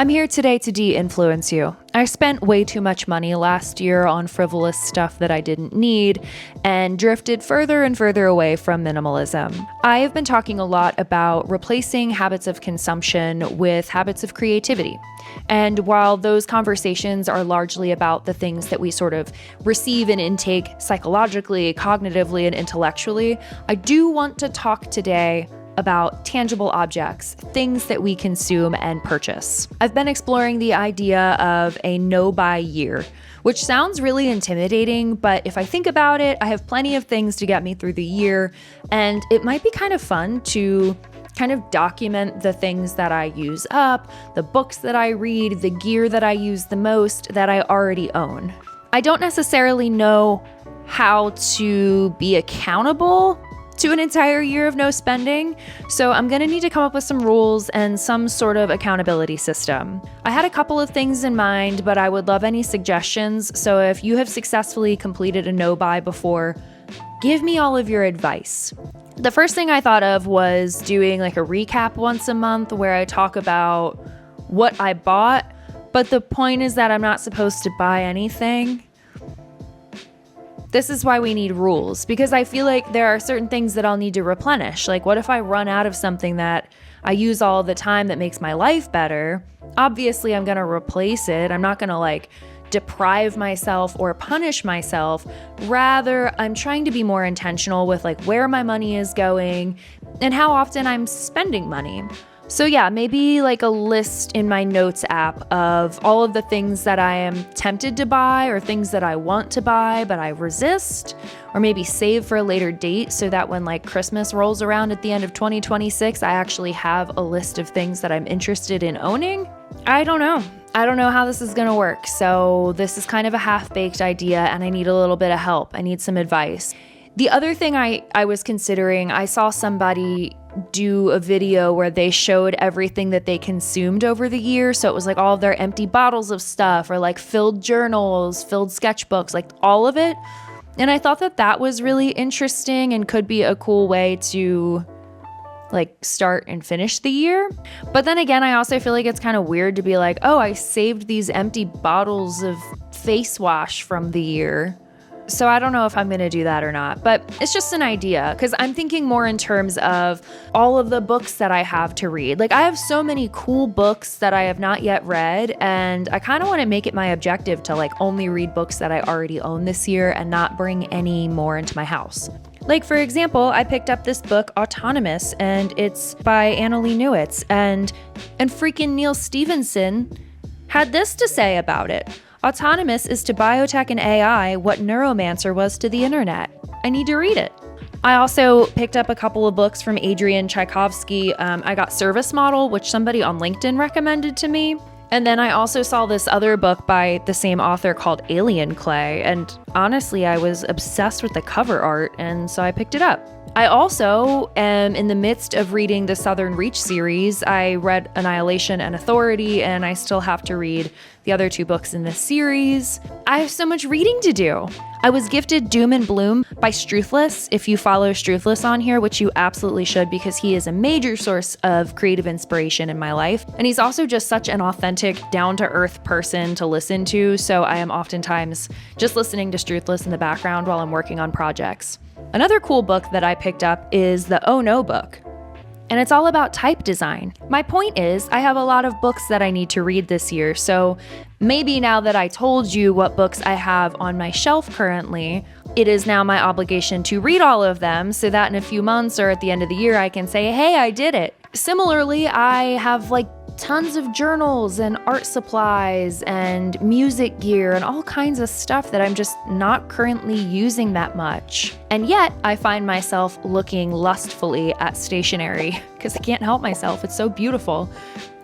I'm here today to de-influence you. I spent way too much money last year on frivolous stuff that I didn't need and drifted further and further away from minimalism. I have been talking a lot about replacing habits of consumption with habits of creativity. And while those conversations are largely about the things that we sort of receive and intake psychologically, cognitively, and intellectually, I do want to talk today about tangible objects, things that we consume and purchase. I've been exploring the idea of a no-buy year, which sounds really intimidating, but if I think about it, I have plenty of things to get me through the year, and it might be kind of fun to kind of document the things that I use up, the books that I read, the gear that I use the most that I already own. I don't necessarily know how to be accountable to an entire year of no spending, so I'm gonna need to come up with some rules and some sort of accountability system. I had a couple of things in mind, but I would love any suggestions, so if you have successfully completed a no-buy before, give me all of your advice. The first thing I thought of was doing like a recap once a month where I talk about what I bought, but the point is that I'm not supposed to buy anything. This is why we need rules, because I feel like there are certain things that I'll need to replenish. Like, what if I run out of something that I use all the time that makes my life better? Obviously, I'm gonna replace it. I'm not gonna like deprive myself or punish myself. Rather, I'm trying to be more intentional with like where my money is going and how often I'm spending money. So yeah, maybe like a list in my notes app of all of the things that I am tempted to buy or things that I want to buy, but I resist, or maybe save for a later date so that when like Christmas rolls around at the end of 2026, I actually have a list of things that I'm interested in owning. I don't know how this is gonna work. So this is kind of a half-baked idea and I need a little bit of help. I need some advice. The other thing I was considering, I saw somebody do a video where they showed everything that they consumed over the year. So it was like all of their empty bottles of stuff or like filled journals, filled sketchbooks, like all of it. And I thought that that was really interesting and could be a cool way to like start and finish the year. But then again, I also feel like it's kind of weird to be like, oh, I saved these empty bottles of face wash from the year. So I don't know if I'm going to do that or not, but it's just an idea because I'm thinking more in terms of all of the books that I have to read. Like I have so many cool books that I have not yet read, and I kind of want to make it my objective to like only read books that I already own this year and not bring any more into my house. Like for example, I picked up this book, Autonomous, and it's by Annalee Newitz, and freaking Neil Stephenson had this to say about it. Autonomous is to biotech and AI what Neuromancer was to the internet. I need to read it. I also picked up a couple of books from Adrian Tchaikovsky. I got Service Model, which somebody on LinkedIn recommended to me. And then I also saw this other book by the same author called Alien Clay. And honestly, I was obsessed with the cover art, and so I picked it up. I also am in the midst of reading the Southern Reach series. I read Annihilation and Authority, and I still have to read the other two books in this series. I have so much reading to do. I was gifted Doom and Bloom by Struthless. If you follow Struthless on here, which you absolutely should because he is a major source of creative inspiration in my life. And he's also just such an authentic, down-to-earth person to listen to, so I am oftentimes just listening to Struthless in the background while I'm working on projects. Another cool book that I picked up is the Oh No book, and it's all about type design. My point is, I have a lot of books that I need to read this year, so maybe now that I told you what books I have on my shelf currently, it is now my obligation to read all of them so that in a few months or at the end of the year I can say, hey, I did it. Similarly, I have like tons of journals and art supplies and music gear and all kinds of stuff that I'm just not currently using that much. And yet I find myself looking lustfully at stationery because I can't help myself. It's so beautiful.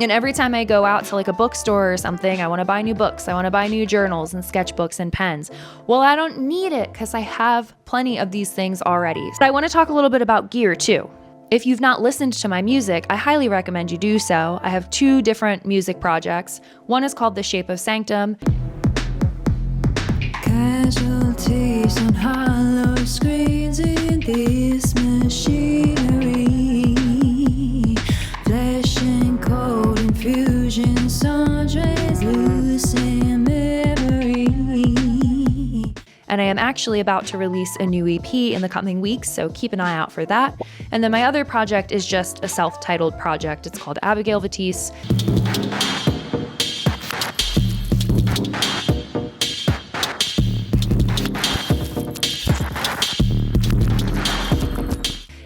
And every time I go out to like a bookstore or something, I want to buy new books. I want to buy new journals and sketchbooks and pens. Well, I don't need it because I have plenty of these things already. But I want to talk a little bit about gear too. If you've not listened to my music, I highly recommend you do so. I have 2 different music projects. One is called The Shape of Sanctum. Casualties on hollow screens in this machinery. Flesh and cold infusions storm trains losing memory. And I am actually about to release a new EP in the coming weeks, so keep an eye out for that. And then my other project is just a self-titled project. It's called Abigail Vatisse.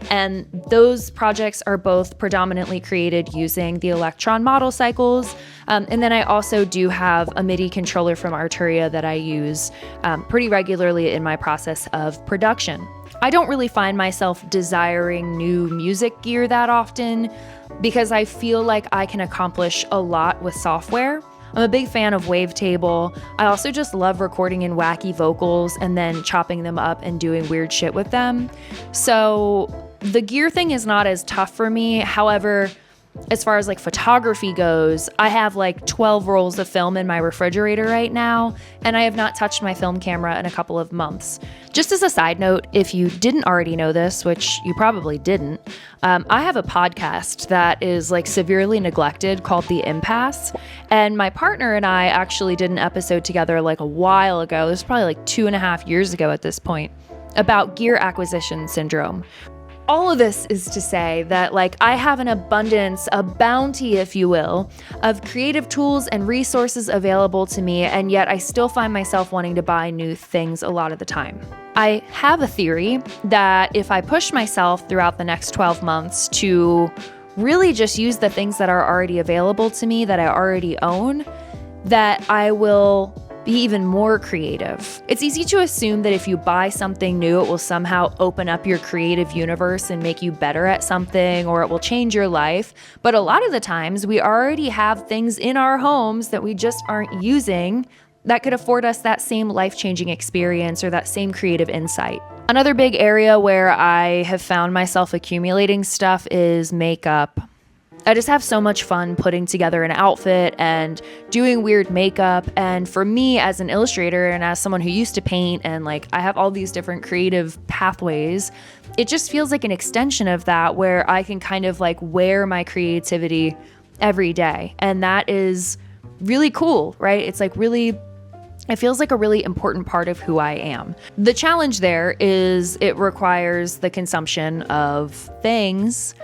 And those projects are both predominantly created using the Electron model cycles. And then I also do have a MIDI controller from Arturia that I use pretty regularly in my process of production. I don't really find myself desiring new music gear that often because I feel like I can accomplish a lot with software. I'm a big fan of Wavetable. I also just love recording in wacky vocals and then chopping them up and doing weird shit with them. So the gear thing is not as tough for me. However, as far as like photography goes, I have like 12 rolls of film in my refrigerator right now, and I have not touched my film camera in a couple of months. Just as a side note, if you didn't already know this, which you probably didn't, I have a podcast that is like severely neglected called The Impasse. And my partner and I actually did an episode together like a while ago. This was probably like 2.5 years ago at this point, about gear acquisition syndrome. All of this is to say that like I have an abundance, a bounty, if you will, of creative tools and resources available to me, and yet I still find myself wanting to buy new things a lot of the time. I have a theory that if I push myself throughout the next 12 months to really just use the things that are already available to me, that I already own, that I will be even more creative. It's easy to assume that if you buy something new, it will somehow open up your creative universe and make you better at something, or it will change your life. But a lot of the times we already have things in our homes that we just aren't using that could afford us that same life-changing experience or that same creative insight. Another big area where I have found myself accumulating stuff is makeup. I just have so much fun putting together an outfit and doing weird makeup. And for me as an illustrator and as someone who used to paint and like I have all these different creative pathways, it just feels like an extension of that where I can kind of like wear my creativity every day. And that is really cool, right? It's like really, it feels like a really important part of who I am. The challenge there is it requires the consumption of things.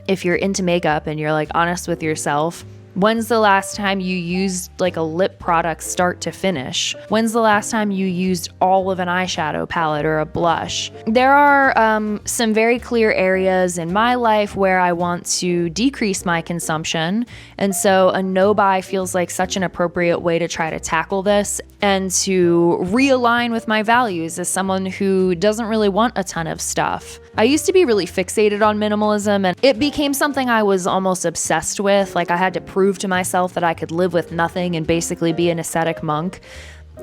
If you're into makeup and you're like honest with yourself, when's the last time you used like a lip product start to finish? When's the last time you used all of an eyeshadow palette or a blush? There are some very clear areas in my life where I want to decrease my consumption. And so a no-buy feels like such an appropriate way to try to tackle this and to realign with my values as someone who doesn't really want a ton of stuff. I used to be really fixated on minimalism, and it became something I was almost obsessed with. Like I had to prove to myself that I could live with nothing and basically be an ascetic monk.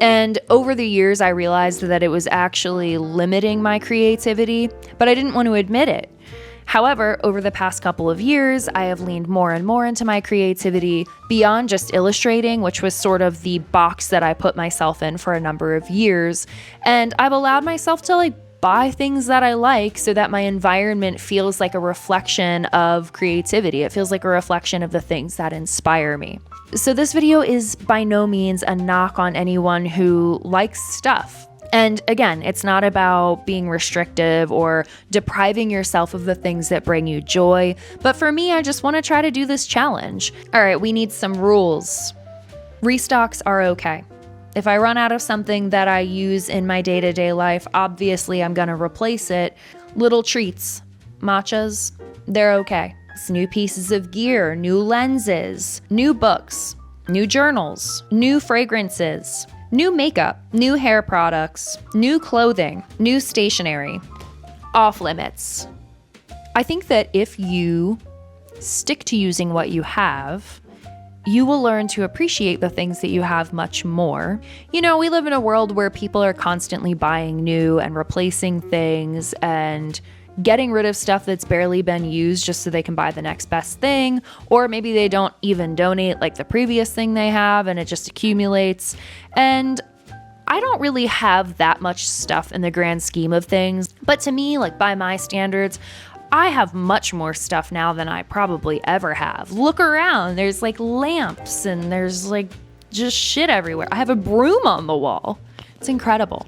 And over the years, I realized that it was actually limiting my creativity, but I didn't want to admit it. However, over the past couple of years, I have leaned more and more into my creativity beyond just illustrating, which was sort of the box that I put myself in for a number of years. And I've allowed myself to like buy things that I like so that my environment feels like a reflection of creativity. It feels like a reflection of the things that inspire me. So this video is by no means a knock on anyone who likes stuff. And again, it's not about being restrictive or depriving yourself of the things that bring you joy. But for me, I just want to try to do this challenge. All right, we need some rules. Restocks are okay. If I run out of something that I use in my day-to-day life, obviously I'm going to replace it. Little treats, matchas, they're okay. It's new pieces of gear, new lenses, new books, new journals, new fragrances, new makeup, new hair products, new clothing, new stationery, off limits. I think that if you stick to using what you have, you will learn to appreciate the things that you have much more. You know, we live in a world where people are constantly buying new and replacing things and getting rid of stuff that's barely been used just so they can buy the next best thing, or maybe they don't even donate like the previous thing they have and it just accumulates. And I don't really have that much stuff in the grand scheme of things, but to me, like by my standards, I have much more stuff now than I probably ever have. Look around. There's like lamps and there's like just shit everywhere. I have a broom on the wall. It's incredible.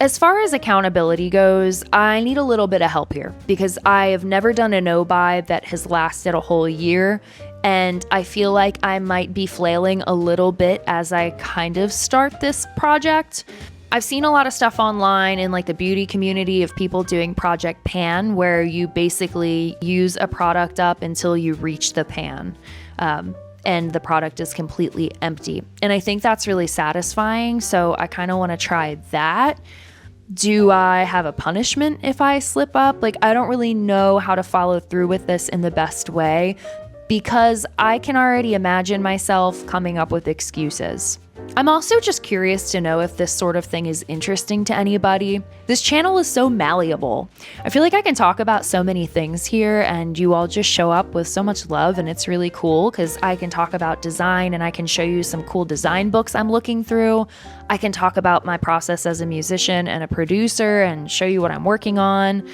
As far as accountability goes, I need a little bit of help here because I have never done a no-buy that has lasted a whole year, and I feel like I might be flailing a little bit as I kind of start this project. I've seen a lot of stuff online in like the beauty community of people doing Project Pan, where you basically use a product up until you reach the pan. And the product is completely empty. And I think that's really satisfying. So I kind of want to try that. Do I have a punishment if I slip up? Like, I don't really know how to follow through with this in the best way because I can already imagine myself coming up with excuses. I'm also just curious to know if this sort of thing is interesting to anybody. This channel is so malleable. I feel like I can talk about so many things here and you all just show up with so much love, and it's really cool because I can talk about design and I can show you some cool design books I'm looking through. I can talk about my process as a musician and a producer and show you what I'm working on.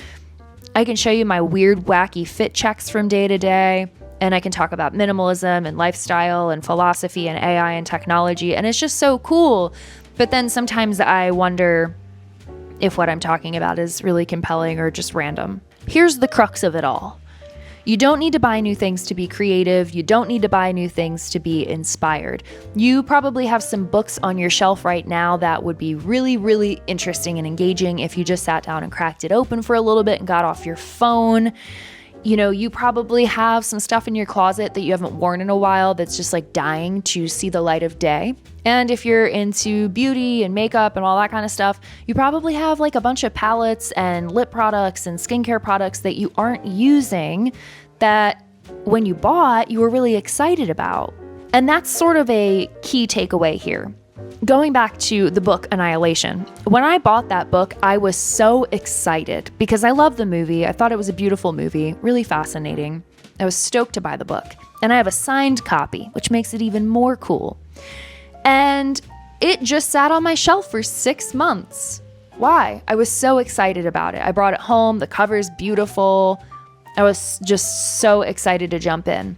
I can show you my weird, wacky fit checks from day to day. And I can talk about minimalism and lifestyle and philosophy and AI and technology. And it's just so cool. But then sometimes I wonder if what I'm talking about is really compelling or just random. Here's the crux of it all. You don't need to buy new things to be creative. You don't need to buy new things to be inspired. You probably have some books on your shelf right now that would be really, really interesting and engaging if you just sat down and cracked it open for a little bit and got off your phone. You know, you probably have some stuff in your closet that you haven't worn in a while that's just like dying to see the light of day. And if you're into beauty and makeup and all that kind of stuff, you probably have like a bunch of palettes and lip products and skincare products that you aren't using that when you bought, you were really excited about. And that's sort of a key takeaway here. Going back to the book Annihilation, when I bought that book, I was so excited because I love the movie. I thought it was a beautiful movie, really fascinating. I was stoked to buy the book. And I have a signed copy, which makes it even more cool. And it just sat on my shelf for 6 months. Why? I was so excited about it. I brought it home. The cover's beautiful. I was just so excited to jump in.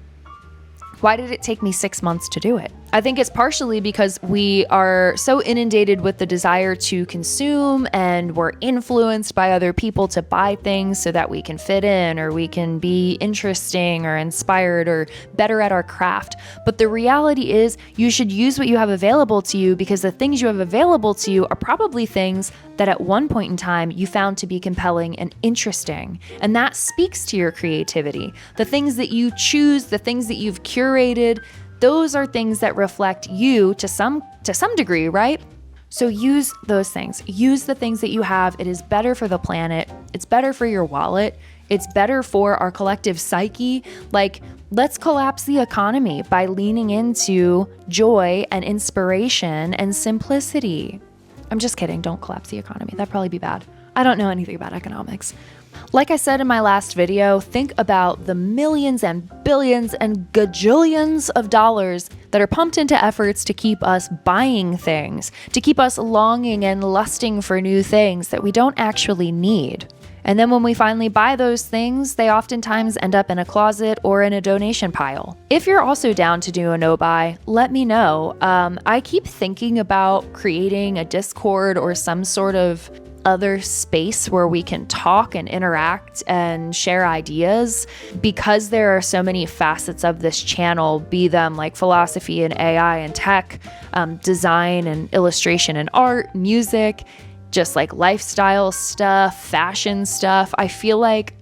Why did it take me 6 months to do it? I think it's partially because we are so inundated with the desire to consume and we're influenced by other people to buy things so that we can fit in or we can be interesting or inspired or better at our craft. But the reality is you should use what you have available to you because the things you have available to you are probably things that at one point in time you found to be compelling and interesting. And that speaks to your creativity. The things that you choose, the things that you've curated, those are things that reflect you to some degree, right? So use those things. Use the things that you have. It is better for the planet. It's better for your wallet. It's better for our collective psyche. Like, let's collapse the economy by leaning into joy and inspiration and simplicity. I'm just kidding. Don't collapse the economy. That'd probably be bad. I don't know anything about economics. Like I said in my last video, think about the millions and billions and gajillions of dollars that are pumped into efforts to keep us buying things, to keep us longing and lusting for new things that we don't actually need. And then when we finally buy those things, they oftentimes end up in a closet or in a donation pile. If you're also down to do a no-buy, let me know. I keep thinking about creating a Discord or some sort of other space where we can talk and interact and share ideas because there are so many facets of this channel, be them like philosophy and AI and tech, design and illustration and art, music, just like lifestyle stuff, fashion stuff. I feel like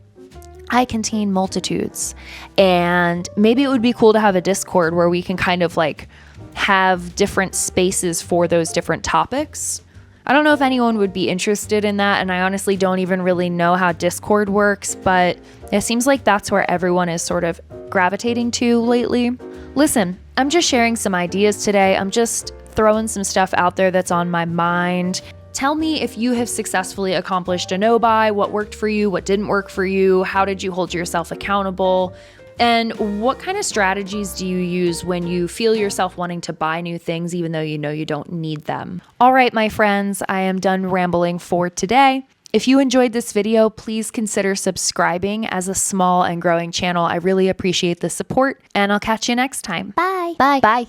I contain multitudes, and maybe it would be cool to have a Discord where we can kind of like have different spaces for those different topics. I don't know if anyone would be interested in that, and I honestly don't even really know how Discord works, but it seems like that's where everyone is sort of gravitating to lately. Listen, I'm just sharing some ideas today. I'm just throwing some stuff out there that's on my mind. Tell me if you have successfully accomplished a no-buy, what worked for you, what didn't work for you, how did you hold yourself accountable? And what kind of strategies do you use when you feel yourself wanting to buy new things even though you know you don't need them? All right, my friends, I am done rambling for today. If you enjoyed this video, please consider subscribing. As a small and growing channel, I really appreciate the support, and I'll catch you next time. Bye. Bye.